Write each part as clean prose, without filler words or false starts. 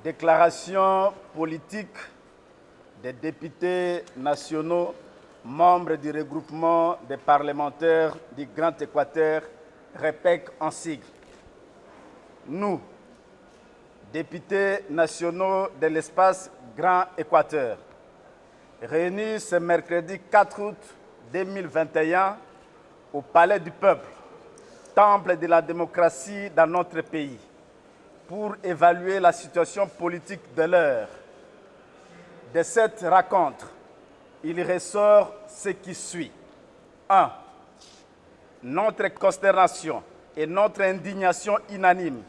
Déclaration politique des députés nationaux membres du regroupement des parlementaires du Grand Équateur, REPEC en sigle. Nous, députés nationaux de l'espace Grand Équateur, réunis ce mercredi 4 août 2021 au Palais du Peuple, temple de la démocratie dans notre pays, pour évaluer la situation politique de l'heure. De cette rencontre, il ressort ce qui suit. 1. Notre consternation et notre indignation unanime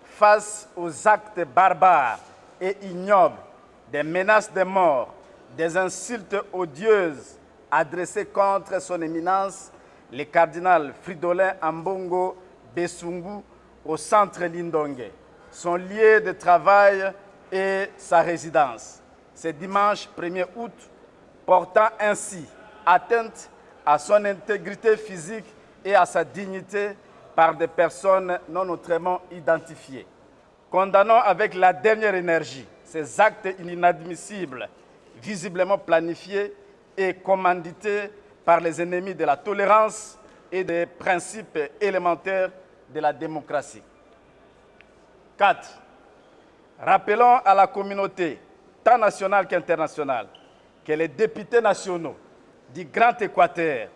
face aux actes barbares et ignobles, des menaces de mort, des insultes odieuses adressées contre son éminence, le cardinal Fridolin Ambongo Besungu, au centre Lindongue, son lieu de travail et sa résidence. Ce dimanche 1er août, portant ainsi atteinte à son intégrité physique et à sa dignité par des personnes non autrement identifiées. Condamnons avec la dernière énergie ces actes inadmissibles, visiblement planifiés et commandités par les ennemis de la tolérance et des principes élémentaires de la démocratie. 4. Rappelons à la communauté, tant nationale qu'internationale, que les députés nationaux du Grand Équateur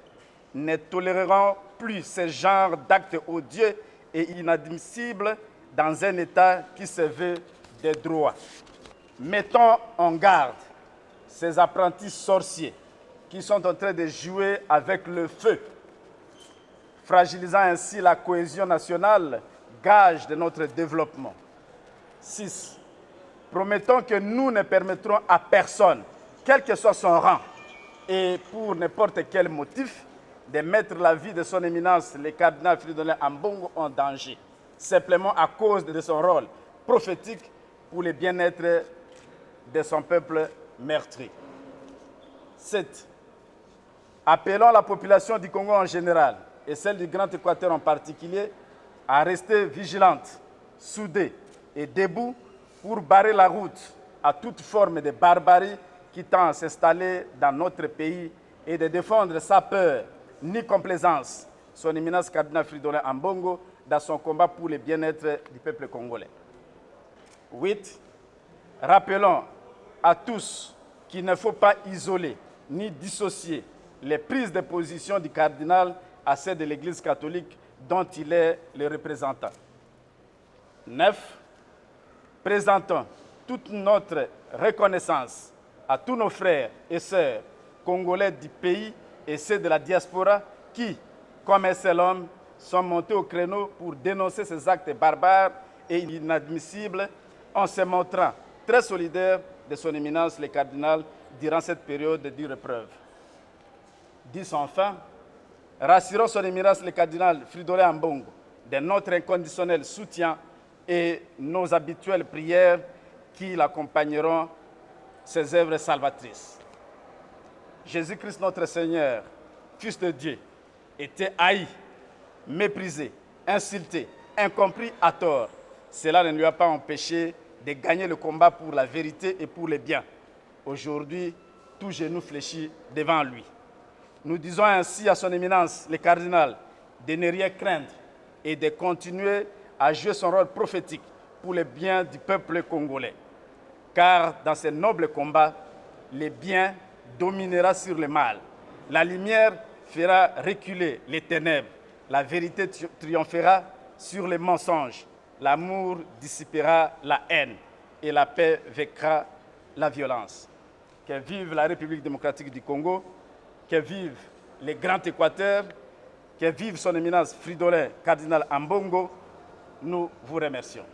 ne toléreront plus ce genre d'actes odieux et inadmissibles dans un État qui se veut de droit. Mettons en garde ces apprentis sorciers qui sont en train de jouer avec le feu, fragilisant ainsi la cohésion nationale, gage de notre développement. 6. Promettons que nous ne permettrons à personne, quel que soit son rang, et pour n'importe quel motif, de mettre la vie de son éminence, le cardinal Fridolin Ambongo, en danger, simplement à cause de son rôle prophétique pour le bien-être de son peuple meurtri. 7. Appelons la population du Congo en général, et celle du Grand Équateur en particulier, à rester vigilante, soudée et debout pour barrer la route à toute forme de barbarie qui tend à s'installer dans notre pays et de défendre sans peur ni complaisance son éminence cardinal Fridolin Ambongo dans son combat pour le bien-être du peuple congolais. 8. Rappelons à tous qu'il ne faut pas isoler ni dissocier les prises de position du cardinal à celles de l'Église catholique dont il est le représentant. 9. Présentons toute notre reconnaissance à tous nos frères et sœurs congolais du pays et ceux de la diaspora qui, comme un seul homme, sont montés au créneau pour dénoncer ces actes barbares et inadmissibles en se montrant très solidaires de son éminence le cardinal durant cette période dure épreuve. 10. Enfin, rassurons son éminence le cardinal Fridolin Ambongo de notre inconditionnel soutien et nos habituelles prières qui l'accompagneront ses œuvres salvatrices. Jésus-Christ notre Seigneur, Fils de Dieu, était haï, méprisé, insulté, incompris à tort. Cela ne lui a pas empêché de gagner le combat pour la vérité et pour le bien. Aujourd'hui, tout genou fléchit devant lui. Nous disons ainsi à son éminence, le cardinal, de ne rien craindre et de continuer à jouer son rôle prophétique pour le bien du peuple congolais. Car dans ce noble combat, le bien dominera sur le mal. La lumière fera reculer les ténèbres. La vérité triomphera sur les mensonges. L'amour dissipera la haine et la paix vaincra la violence. Que vive la République démocratique du Congo, que vive le Grand Équateur, que vive son éminence Fridolin, cardinal Ambongo. Nous vous remercions.